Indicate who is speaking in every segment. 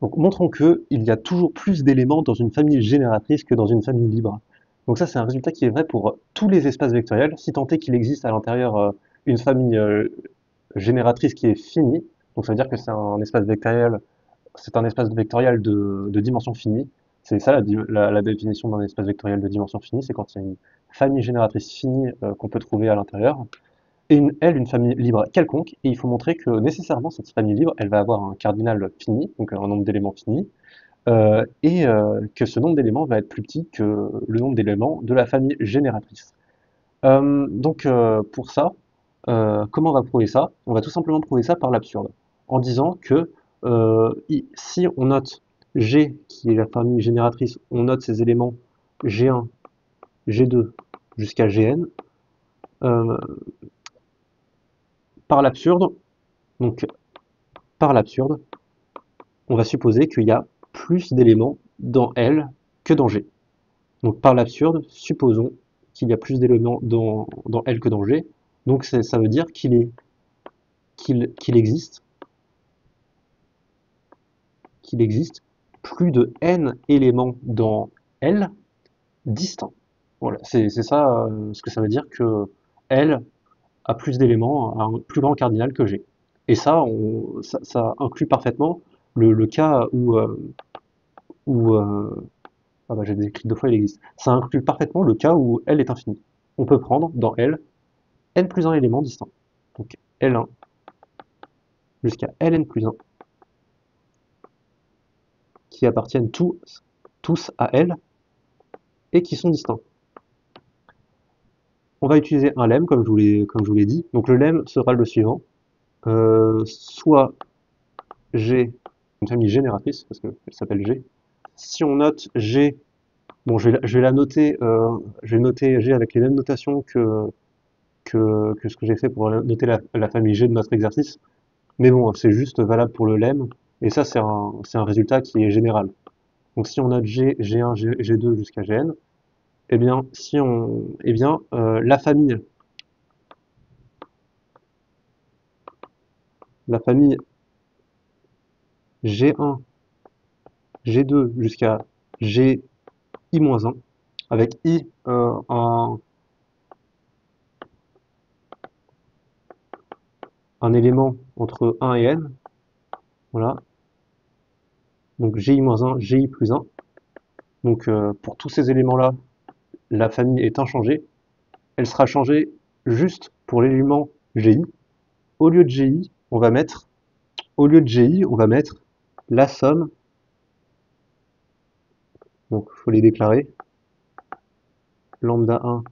Speaker 1: Donc montrons qu'il y a toujours plus d'éléments dans une famille génératrice que dans une famille libre. Donc ça, c'est un résultat qui est vrai pour tous les espaces vectoriels, si tant est qu'il existe à l'intérieur une famille génératrice qui est finie. Donc ça veut dire que c'est un espace vectoriel de dimension finie. C'est ça la définition d'un espace vectoriel de dimension finie, c'est quand il y a une famille génératrice finie qu'on peut trouver à l'intérieur et une famille libre quelconque, et il faut montrer que nécessairement cette famille libre, elle va avoir un cardinal fini, donc un nombre d'éléments fini, que ce nombre d'éléments va être plus petit que le nombre d'éléments de la famille génératrice. Pour ça, comment on va prouver ça? On va tout simplement prouver ça par l'absurde, en disant que si on note G, qui est la famille génératrice, on note ces éléments G1, G2 jusqu'à Gn, euh, par l'absurde, donc par l'absurde, on va supposer qu'il y a plus d'éléments dans L que dans G. Donc par l'absurde, supposons qu'il y a plus d'éléments dans L que dans G. Donc ça veut dire qu'il existe, qu'il existe plus de n éléments dans L distincts. Voilà, c'est ça ce que ça veut dire que L a plus d'éléments, a un plus grand cardinal que G. Et ça inclut parfaitement le cas où ah bah j'ai décrit deux fois, il existe. Ça inclut parfaitement le cas où L est infini. On peut prendre dans L n plus un élément distinct. Donc L1 jusqu'à Ln plus 1 qui appartiennent tous à L et qui sont distincts. On va utiliser un lemme comme je vous l'ai dit. Donc le lemme sera le suivant. Soit G, une famille génératrice, parce qu'elle s'appelle G. Si on note G, bon je vais la noter, je vais noter G avec les mêmes notations que ce que j'ai fait pour noter la famille G de notre exercice. Mais bon, c'est juste valable pour le lemme. Et ça, c'est un résultat qui est général. Donc si on note G, G1, G2 jusqu'à Gn, eh bien, la famille G1, G2 jusqu'à Gi-1, avec I un élément entre 1 et n, voilà, donc Gi-1, Gi plus 1. Donc pour tous ces éléments-là, la famille est inchangée. Elle sera changée juste pour l'élément Gi. Au lieu de Gi, on va mettre, au lieu de Gi, on va mettre la somme, donc il faut les déclarer, lambda 1,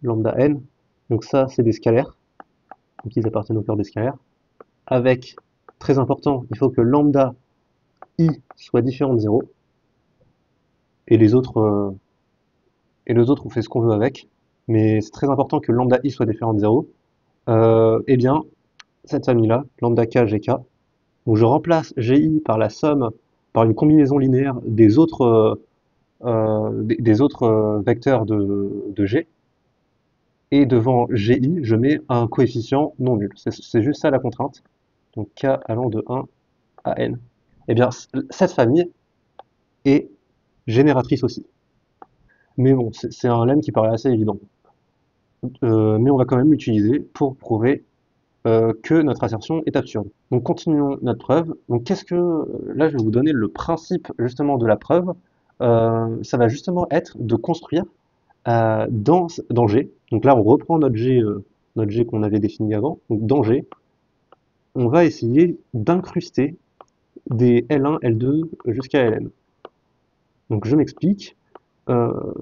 Speaker 1: lambda n, donc ça c'est des scalaires, donc ils appartiennent au cœur des scalaires, avec, très important, il faut que lambda i soit différent de 0, et les autres on fait ce qu'on veut avec, mais c'est très important que lambda i soit différent de 0, eh bien, cette famille-là, lambda k, gk, donc je remplace gi par la somme, par une combinaison linéaire des autres vecteurs de g, et devant gi, je mets un coefficient non nul. C'est juste ça la contrainte. Donc k allant de 1 à n. Eh bien, cette famille est génératrice aussi. Mais bon, c'est un lemme qui paraît assez évident. Mais on va quand même l'utiliser pour prouver que notre assertion est absurde. Donc continuons notre preuve. Donc là je vais vous donner le principe justement de la preuve. Ça va justement être de construire dans G. Donc là on reprend notre G qu'on avait défini avant. Donc dans G, on va essayer d'incruster des L1, L2 jusqu'à Ln. Donc je m'explique. Euh,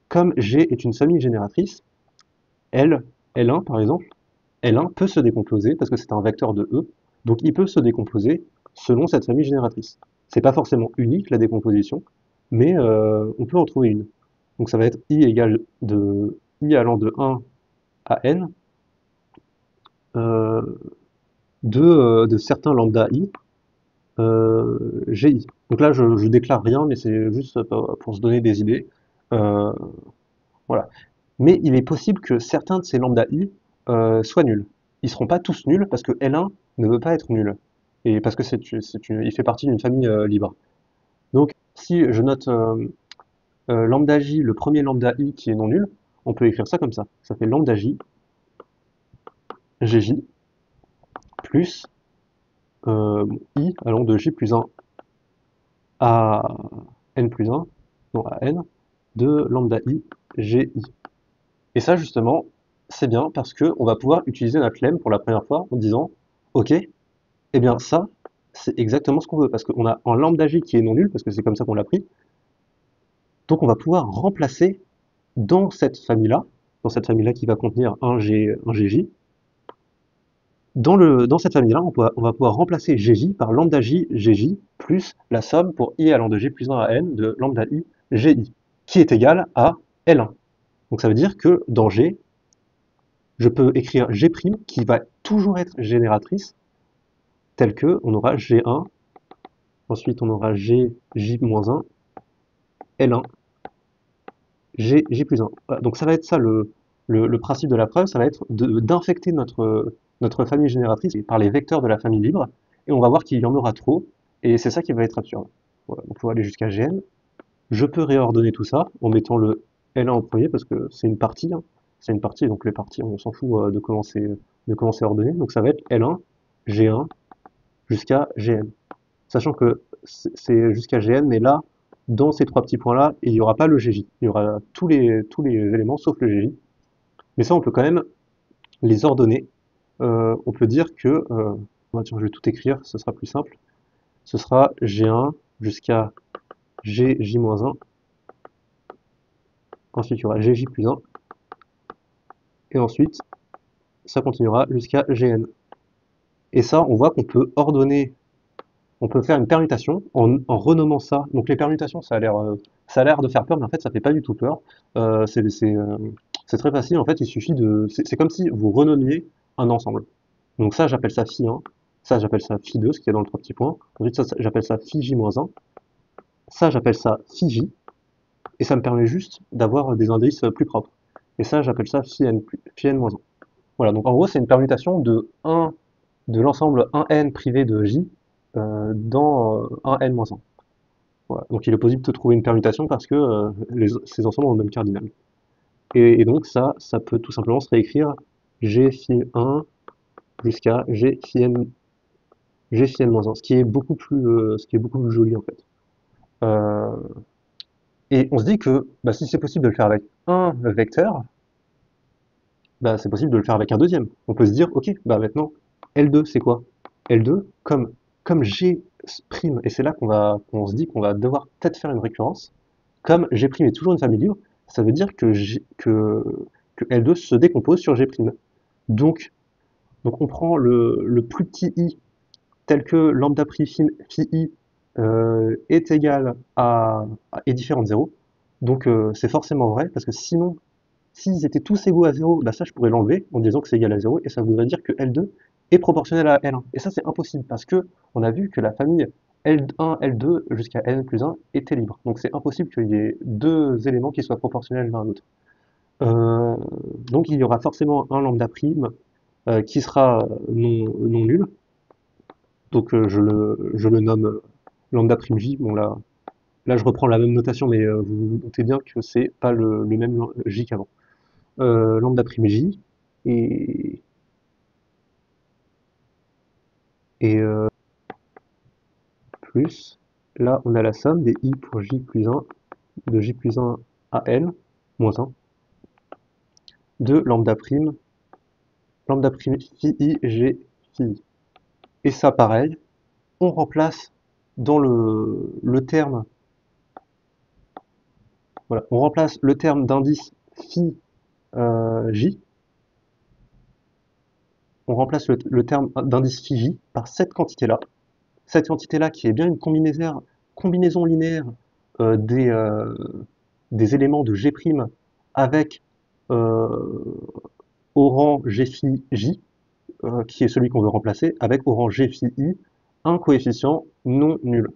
Speaker 1: Comme G est une famille génératrice, L1 par exemple, L1 peut se décomposer parce que c'est un vecteur de E, donc il peut se décomposer selon cette famille génératrice. C'est pas forcément unique la décomposition, mais on peut en trouver une. Donc ça va être I allant de 1 à n euh, de certains lambda i gi. Donc là je déclare rien, mais c'est juste pour se donner des idées. Euh, voilà. Mais il est possible que certains de ces lambda i soient nuls. Ils seront pas tous nuls parce que L1 ne veut pas être nul. et parce que il fait partie d'une famille libre. Donc, si je note lambda j, le premier lambda i qui est non nul, on peut écrire ça comme ça. Ça fait lambda j, gj, plus i allant de j plus 1 à n plus 1, non à n, de lambda i, gi. Et ça, justement, c'est bien parce que on va pouvoir utiliser notre lemme pour la première fois en disant, ok, eh bien ça, c'est exactement ce qu'on veut, parce qu'on a un lambda j qui est non nul, parce que c'est comme ça qu'on l'a pris, donc on va pouvoir remplacer dans cette famille-là qui va contenir un gj, dans cette famille-là, on va pouvoir remplacer gj par lambda j gj plus la somme pour i allant de j plus 1 à n de lambda i gi, qui est égal à L1. Donc ça veut dire que dans G, je peux écrire G' qui va toujours être génératrice, telle que on aura G1, ensuite on aura Gj-1, L1, J plus 1. Voilà, donc ça va être ça le principe de la preuve, ça va être d'infecter notre famille génératrice par les vecteurs de la famille libre, et on va voir qu'il y en aura trop, et c'est ça qui va être absurde. Voilà, donc on va aller jusqu'à Gn. Je peux réordonner tout ça en mettant le L1 en premier parce que c'est une partie, hein. C'est une partie, donc les parties, on s'en fout de commencer à ordonner. Donc ça va être L1, G1 jusqu'à Gn. Sachant que c'est jusqu'à Gn, mais là, dans ces trois petits points-là, il n'y aura pas le Gj. Il y aura tous les éléments sauf le Gj. Mais ça, on peut quand même les ordonner. On peut dire que, tiens, je vais tout écrire, ce sera plus simple. Ce sera G1 jusqu'à Gj-1. Ensuite, il y aura Gj plus 1. Et ensuite, ça continuera jusqu'à Gn. Et ça, on voit qu'on peut ordonner, on peut faire une permutation en renommant ça. Donc les permutations, ça a l'air de faire peur, mais en fait, ça fait pas du tout peur. C'est très facile, en fait, il suffit c'est comme si vous renommiez un ensemble. Donc ça, j'appelle ça phi1, ça, j'appelle ça phi2, ce qui est dans le trois petits points. Ensuite, ça, j'appelle ça phi j-1, ça, j'appelle ça phi j, et ça me permet juste d'avoir des indices plus propres. Et ça, j'appelle ça phi n-1. Voilà, donc en gros, c'est une permutation de l'ensemble 1n privé de j dans 1n-1. Voilà. Donc il est possible de trouver une permutation parce que ces ensembles ont le même cardinal. Et donc ça peut tout simplement se réécrire g phi 1 jusqu'à g phi n-1, ce qui est beaucoup plus joli en fait. Euh, et on se dit que bah, si c'est possible de le faire avec un vecteur, bah, c'est possible de le faire avec un deuxième. On peut se dire, ok, bah maintenant, L2, c'est quoi? L2, comme G', et c'est là qu'on se dit qu'on va devoir peut-être faire une récurrence, comme G' est toujours une famille libre, ça veut dire que L2 se décompose sur G'. Donc, donc on prend le plus petit i tel que lambda phi i est égal est différent de 0. Donc c'est forcément vrai, parce que sinon, s'ils étaient tous égaux à 0, bah ça je pourrais l'enlever en disant que c'est égal à 0, et ça voudrait dire que L2 est proportionnel à L1. Et ça c'est impossible, parce que on a vu que la famille L1, L2 jusqu'à N plus 1 était libre. Donc c'est impossible qu'il y ait deux éléments qui soient proportionnels l'un à l'autre. Euh, donc il y aura forcément un lambda prime qui sera non nul. Donc je le nomme lambda prime j. Bon là je reprends la même notation, mais vous vous doutez bien que c'est pas le même j qu'avant. Lambda prime j et, et plus, là on a la somme des i pour j plus 1, de j plus 1 à n, moins 1, de lambda prime phi i g phi i. Et ça pareil, on remplace dans le terme, voilà, on remplace le terme d'indice phi j, on remplace le terme d'indice phi j par cette quantité-là. Cette quantité-là qui est bien une combinaison linéaire des éléments de G' avec euh, au rang G phi J, qui est celui qu'on veut remplacer, avec au rang G phi I, un coefficient non nul,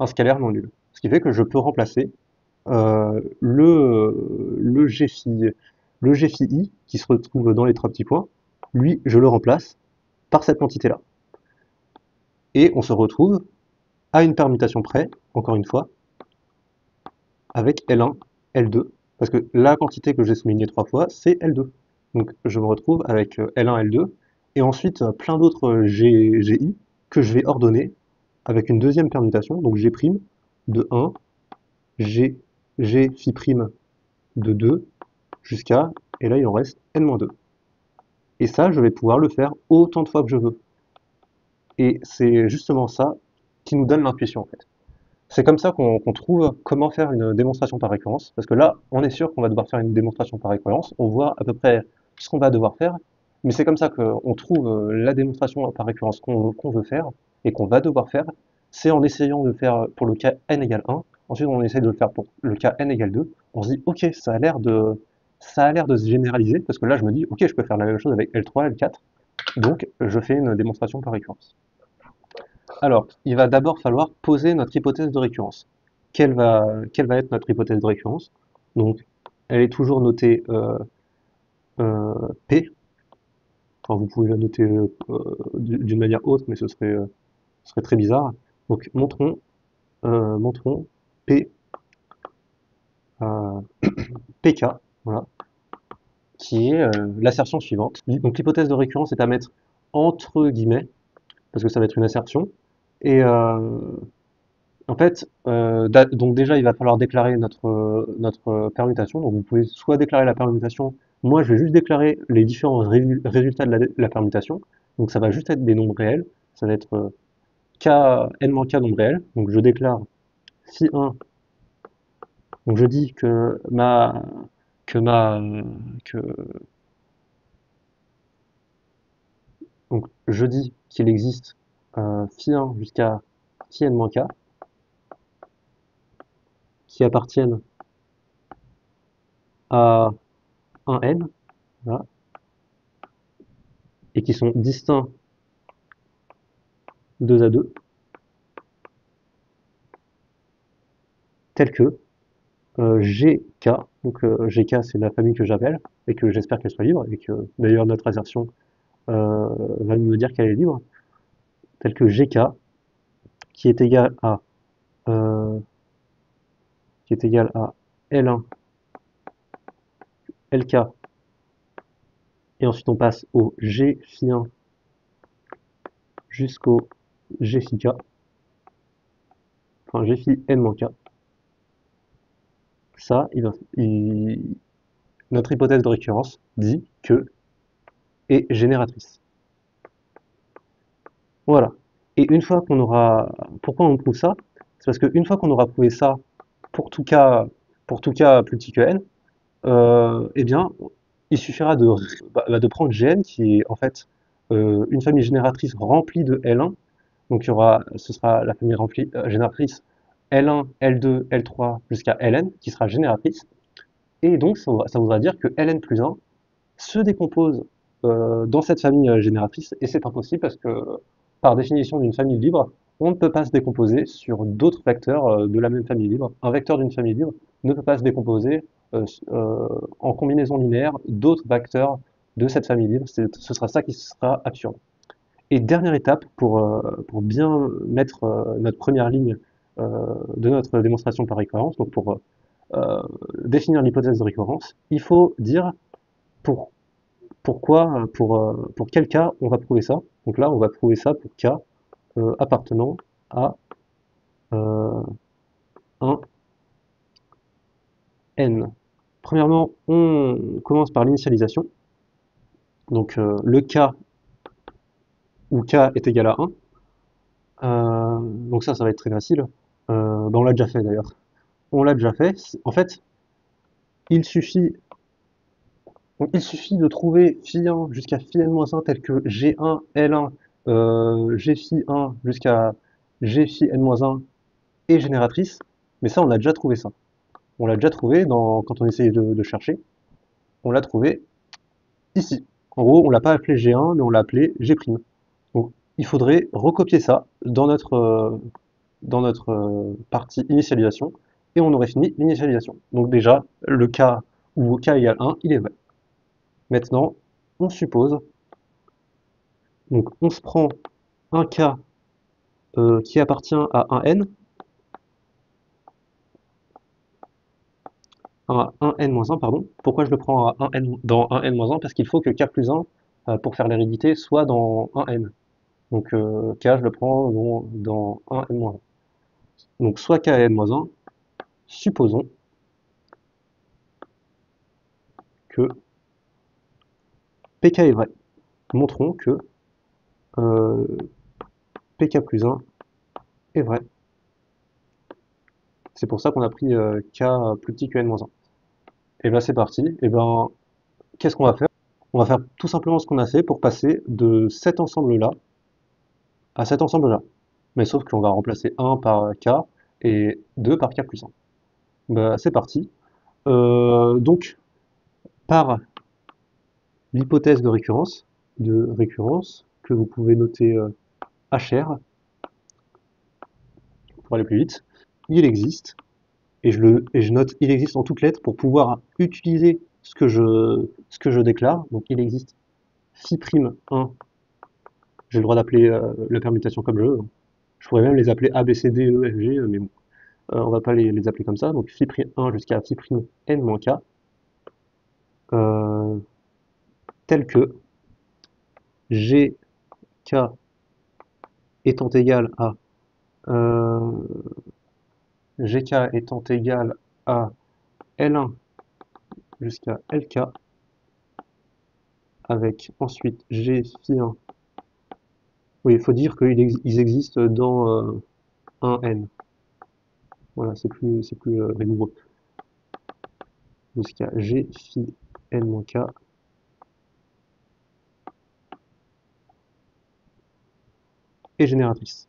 Speaker 1: un scalaire non nul. Ce qui fait que je peux remplacer le le G phi I, qui se retrouve dans les trois petits points, lui, je le remplace par cette quantité-là. Et on se retrouve à une permutation près, encore une fois, avec L1, L2, parce que la quantité que j'ai soulignée 3 fois, c'est L2. Donc je me retrouve avec L1, L2, et ensuite plein d'autres GI que je vais ordonner avec une deuxième permutation, donc G' de 1, G, G phi' de 2, jusqu'à, et là il en reste N-2. Et ça, je vais pouvoir le faire autant de fois que je veux. Et c'est justement ça qui nous donne l'intuition en fait. C'est comme ça qu'on trouve comment faire une démonstration par récurrence, parce que là, on est sûr qu'on va devoir faire une démonstration par récurrence, on voit à peu près ce qu'on va devoir faire, mais c'est comme ça qu'on trouve la démonstration par récurrence qu'on veut faire et qu'on va devoir faire, c'est en essayant de faire pour le cas n égale 1, ensuite on essaie de le faire pour le cas n égale 2, on se dit ok, ça a l'air de se généraliser, parce que là je me dis ok, je peux faire la même chose avec L3, L4, donc je fais une démonstration par récurrence. Alors, il va d'abord falloir poser notre hypothèse de récurrence. Quelle va être notre hypothèse de récurrence? Donc, elle est toujours notée P. Enfin, vous pouvez la noter d'une manière autre, mais ce serait très bizarre. Donc, montrons P, euh, PK, voilà, qui est l'assertion suivante. Donc, l'hypothèse de récurrence est à mettre entre guillemets, parce que ça va être une assertion. Et en fait, donc déjà, il va falloir déclarer notre permutation. Donc vous pouvez soit déclarer la permutation. Moi, je vais juste déclarer les différents résultats de la permutation. Donc ça va juste être des nombres réels. Ça va être k, n-k nombres réels. Donc je déclare phi1. Donc je dis que ma, que, donc je dis qu'il existe phi1 jusqu'à phi n-k qui appartiennent à un n, voilà, et qui sont distincts 2 à 2, tels que GK, donc GK c'est la famille que j'appelle, et que j'espère qu'elle soit libre, et que d'ailleurs notre assertion va nous dire qu'elle est libre, telle que GK, qui est égal à, euh, qui est égal à L1, LK, et ensuite on passe au G phi 1 jusqu'au G phi K, enfin G phi N-K. Ça, notre hypothèse de récurrence dit que est génératrice. Voilà. Et une fois qu'on aura... Pourquoi on prouve ça? C'est parce qu'une fois qu'on aura prouvé ça pour tout cas, pour tout cas plus petit que n, eh bien, il suffira de prendre Gn qui est en fait une famille génératrice remplie de L1. Donc ce sera la famille remplie, génératrice L1, L2, L3 jusqu'à Ln qui sera génératrice. Et donc ça voudra dire que Ln plus 1 se décompose dans cette famille génératrice, et c'est impossible parce que, par définition d'une famille libre, on ne peut pas se décomposer sur d'autres vecteurs de la même famille libre. Un vecteur d'une famille libre ne peut pas se décomposer en combinaison linéaire d'autres vecteurs de cette famille libre. Ce sera ça qui sera absurde. Et dernière étape, pour bien mettre notre première ligne de notre démonstration par récurrence, donc pour définir l'hypothèse de récurrence, il faut dire pour pourquoi, pour quel cas on va prouver ça. Donc là, on va prouver ça pour k appartenant à un n. Premièrement, on commence par l'initialisation. Donc le cas où k est égal à 1. Donc ça va être très facile. On l'a déjà fait d'ailleurs. On l'a déjà fait. En fait, il suffit, il suffit de trouver phi1 jusqu'à phi n-1 tel que g1, l1, g phi 1 jusqu'à g phi n-1 est génératrice. Mais ça, on a déjà trouvé ça. On l'a déjà trouvé quand on essayait de chercher. On l'a trouvé ici. En gros, on l'a pas appelé G1, mais on l'a appelé G'. Donc, il faudrait recopier ça dans notre partie initialisation, et on aurait fini l'initialisation. Donc déjà, le cas où k égale 1, il est vrai. Maintenant, on suppose, donc on se prend un cas qui appartient à un n, à un n-1, pardon. Pourquoi je le prends à un n, dans un n-1? Parce qu'il faut que k plus 1, pour faire l'hérédité, soit dans un n. Donc k, je le prends dans un n-1. Donc soit k n-1, supposons que pk est vrai. Montrons que euh, pk plus 1 est vrai. C'est pour ça qu'on a pris k plus petit que n-1. Et bien c'est parti. Et ben qu'est-ce qu'on va faire? On va faire tout simplement ce qu'on a fait pour passer de cet ensemble-là à cet ensemble-là. Mais sauf qu'on va remplacer 1 par k et 2 par k plus 1. Ben, c'est parti. Donc, par l'hypothèse de récurrence, que vous pouvez noter HR pour aller plus vite, il existe, et je note il existe en toutes lettres pour pouvoir utiliser ce que je déclare. Donc il existe phi'1, j'ai le droit d'appeler la permutation comme je veux. Je pourrais même les appeler A, B, C, D, E, F, G, mais bon, on va pas les appeler comme ça. Donc phi'1 jusqu'à phi'(n-k), euh, tel que gk étant égal à euh, gk étant égal à L1 jusqu'à Lk, avec ensuite G phi 1. Oui, il faut dire qu'ils existent dans un n. Voilà, c'est plus rigoureux. Jusqu'à G phi n-k et génératrice.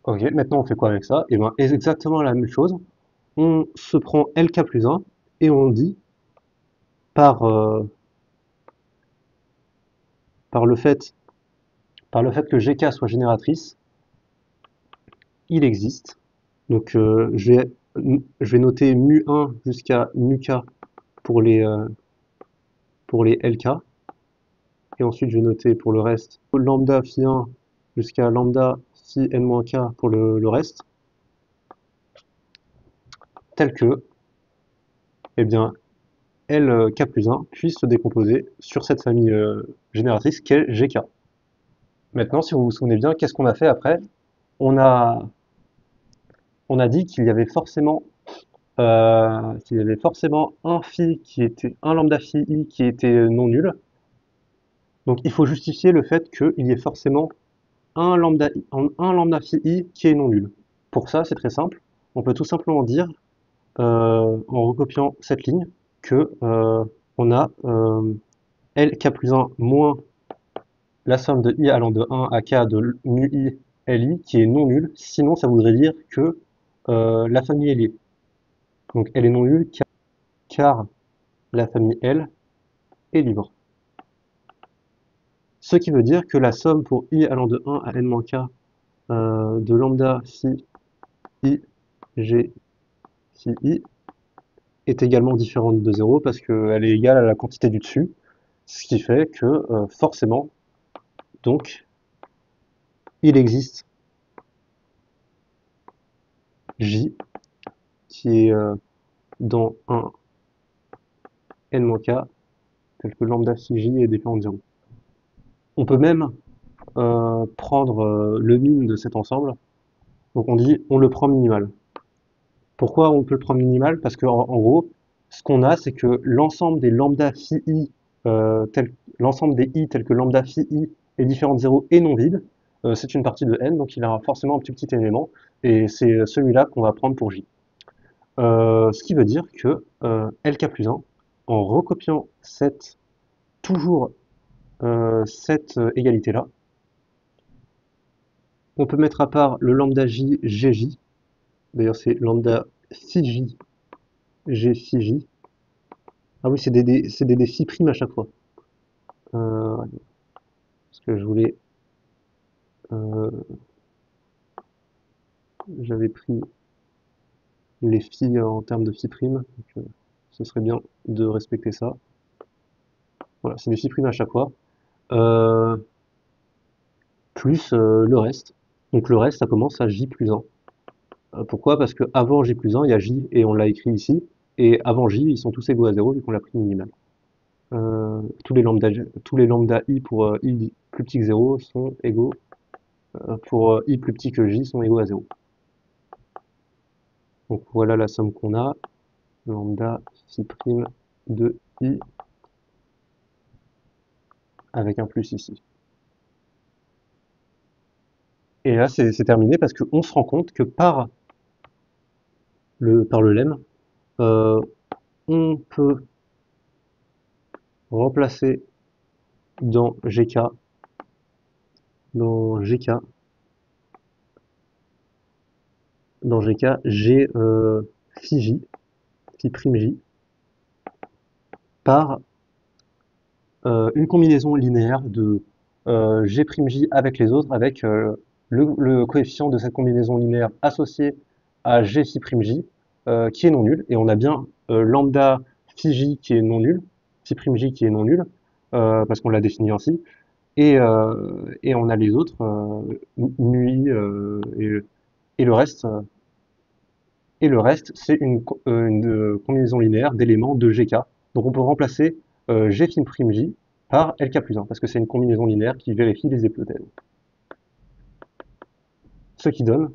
Speaker 1: Ok, maintenant on fait quoi avec ça? Et bien exactement la même chose. On se prend Lk plus 1 et on dit par, par le fait par le fait que Gk soit génératrice, il existe. Donc je vais noter mu1 jusqu'à mu_k pour les Lk. Et ensuite je vais noter pour le reste lambda phi1 jusqu'à lambda phi n-k pour le reste. Tel que, eh bien, Lk plus 1 puisse se décomposer sur cette famille génératrice qu'est Gk. Maintenant, si vous vous souvenez bien, qu'est-ce qu'on a fait après? On a, on a dit qu'il y avait forcément un phi qui était un lambda phi i qui était non nul. Donc il faut justifier le fait qu'il y ait forcément un lambda phi i qui est non nul. Pour ça, c'est très simple. On peut tout simplement dire, en recopiant cette ligne, que on a Lk plus 1 moins la somme de i allant de 1 à k de mu i li qui est non nulle. Sinon, ça voudrait dire que la famille est liée. Donc elle est non nulle car la famille L est libre. Ce qui veut dire que la somme pour i allant de 1 à n-k de lambda phi i g phi i est également différente de 0 parce qu'elle est égale à la quantité du dessus. Ce qui fait que forcément, donc, il existe J qui est dans un n-k tel que lambda phi j est différent de 0. On peut même prendre le min de cet ensemble. Donc on dit on le prend minimal. Pourquoi on peut le prendre minimal? Parce qu'en en gros, ce qu'on a, c'est que l'ensemble des lambda phi i, l'ensemble des i tels que lambda phi i est différent de 0 et non vide. C'est une partie de n, donc il a forcément un petit élément, et c'est celui-là qu'on va prendre pour j. Ce qui veut dire que Lk plus 1, en recopiant toujours cette égalité-là, on peut mettre à part le lambda j, gj, d'ailleurs c'est lambda phi j, g phi j. Ah oui, c'est des phi prime à chaque fois. Ouais, parce que euh, j'avais pris les phi en termes de phi prime, donc ce serait bien de respecter ça. Voilà, c'est des phi prime à chaque fois. Euh, plus le reste. Donc le reste, ça commence à j plus 1. Pourquoi? Parce que avant j plus 1, il y a j et on l'a écrit ici. Et avant j, ils sont tous égaux à 0 vu qu'on l'a pris minimal. Tous les lambda i pour i plus petit que 0 sont égaux, pour i plus petit que j sont égaux à 0. Donc voilà la somme qu'on a, lambda phi prime de i avec un plus ici. Et là c'est terminé parce qu'on se rend compte que par le lemme, euh, on peut remplacer dans gk, dans gk, dans gk, g phi j, phi prime j, par une combinaison linéaire de G'J avec les autres, avec le coefficient de cette combinaison linéaire associé à G'J qui est non nul. Et on a bien lambda phi j qui est non nul, phi j qui est non nul, parce qu'on l'a défini ainsi. Et on a les autres, nui et le reste. Et le reste, c'est une combinaison linéaire d'éléments de GK. Donc on peut remplacer G'J par LK plus 1, parce que c'est une combinaison linéaire qui vérifie les hypothèses. Ce qui donne,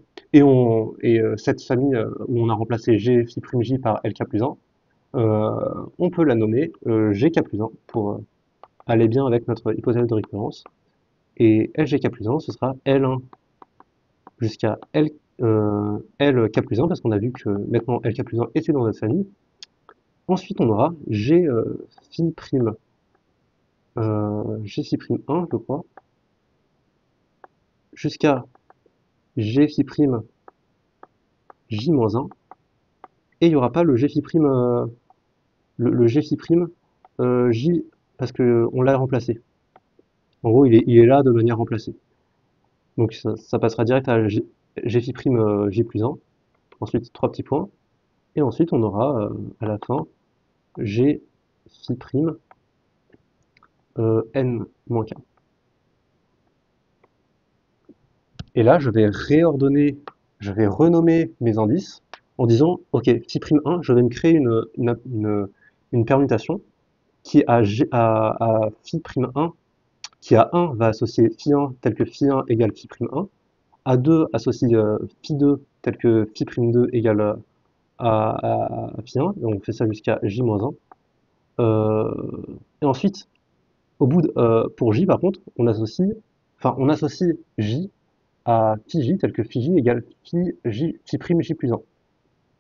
Speaker 1: cette famille où on a remplacé G'J par LK plus 1, on peut la nommer GK plus 1 pour aller bien avec notre hypothèse de récurrence. Et LGK plus 1, ce sera L1 jusqu'à LK plus 1, parce qu'on a vu que maintenant LK plus 1 était dans notre famille. Ensuite, on aura G phi prime, G phi prime 1, je crois, jusqu'à G phi prime J moins 1, et il n'y aura pas le G phi prime, le G phi prime J, parce que on l'a remplacé. En gros, il est là de manière remplacée. Donc ça passera direct à G phi prime J plus 1, ensuite trois petits points, et ensuite on aura à la fin G phi prime N moins K. Et là, je vais renommer mes indices en disant, OK, phi prime 1, je vais me créer une permutation qui à phi prime 1, qui à 1 va associer phi 1 tel que phi 1 égale phi prime 1, à 2 associe phi 2 tel que phi prime 2 égale à phi 1, et on fait ça jusqu'à j moins 1. Et ensuite, pour j par contre, on associe j à phi j tel que phi j égale phi prime j plus 1.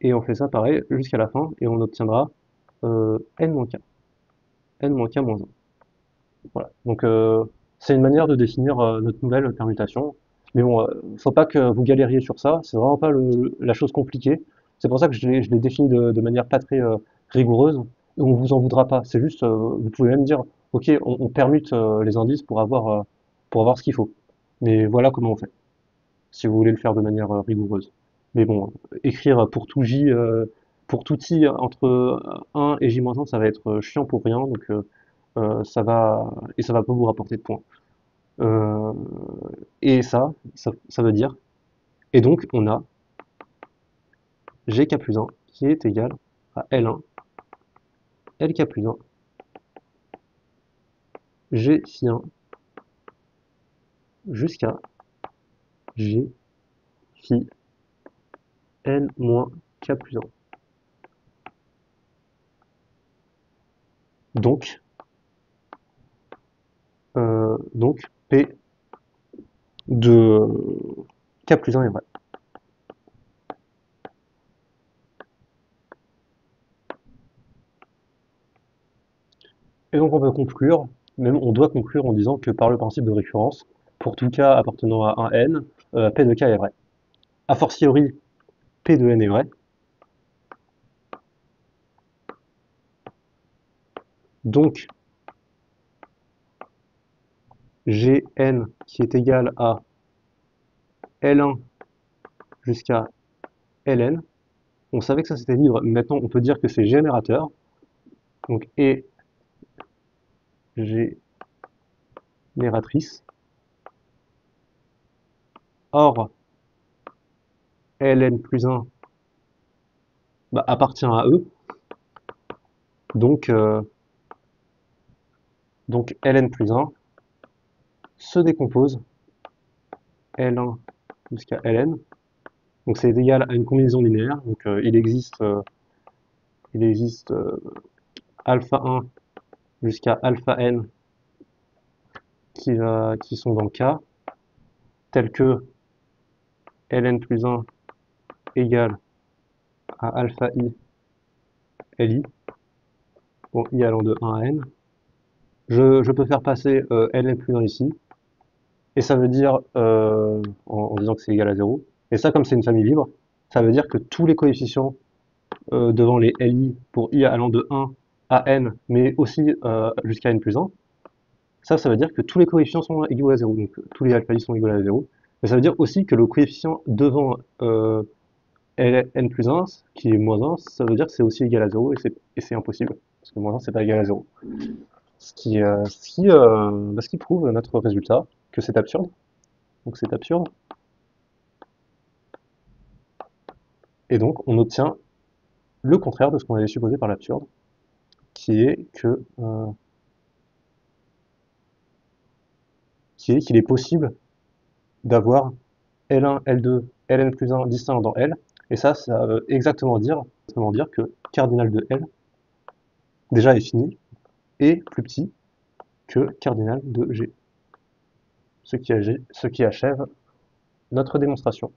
Speaker 1: Et on fait ça pareil jusqu'à la fin et on obtiendra n-k, n-k moins 1. Voilà. Donc c'est une manière de définir notre nouvelle permutation. Mais bon, faut pas que vous galériez sur ça, c'est vraiment pas la chose compliquée. C'est pour ça que je l'ai défini de manière pas très rigoureuse, et on vous en voudra pas. C'est juste, vous pouvez même dire, ok, on permute les indices pour avoir ce qu'il faut. Mais voilà comment on fait, si vous voulez le faire de manière rigoureuse. Mais bon, écrire pour tout j, pour tout i entre 1 et j-1, ça va être chiant pour rien, donc ça va pas vous rapporter de points. Euh, et ça veut dire, et donc on a gk plus 1 qui est égal à L1, LK plus 1, G phi 1 jusqu'à G phi N moins K plus 1. Donc P de K plus 1 est vrai. Et donc on peut conclure, même on doit conclure en disant que par le principe de récurrence, pour tout cas appartenant à un n, P de K est vrai. A fortiori, P de n est vrai. Donc Gn qui est égal à L1 jusqu'à Ln. On savait que ça c'était libre, maintenant on peut dire que c'est générateur. Donc et génératrice. Or, ln plus 1 bah, appartient à E, donc, donc ln plus 1 se décompose L1 jusqu'à Ln, donc c'est égal à une combinaison linéaire, donc il existe alpha 1 jusqu'à alpha n qui sont dans le K, tels que Ln plus 1 égale à alpha i Li, bon, i allant de 1 à n. Je peux faire passer Ln plus 1 ici, et ça veut dire, en disant que c'est égal à 0, et ça comme c'est une famille libre, ça veut dire que tous les coefficients devant les Li pour i allant de 1 à n, mais aussi jusqu'à n plus 1, ça veut dire que tous les coefficients sont égaux à 0, donc tous les alpha i sont égaux à 0. Mais ça veut dire aussi que le coefficient devant n plus 1, qui est moins 1, ça veut dire que c'est aussi égal à 0, et c'est impossible, parce que moins 1 c'est pas égal à 0. Ce qui prouve notre résultat, que c'est absurde. Donc c'est absurde. Et donc on obtient le contraire de ce qu'on avait supposé par l'absurde, qui est que qu'il est possible d'avoir L1, L2, Ln plus 1 distincts dans L, et ça veut exactement dire que cardinal de L déjà est fini et plus petit que cardinal de G, ce qui achève notre démonstration.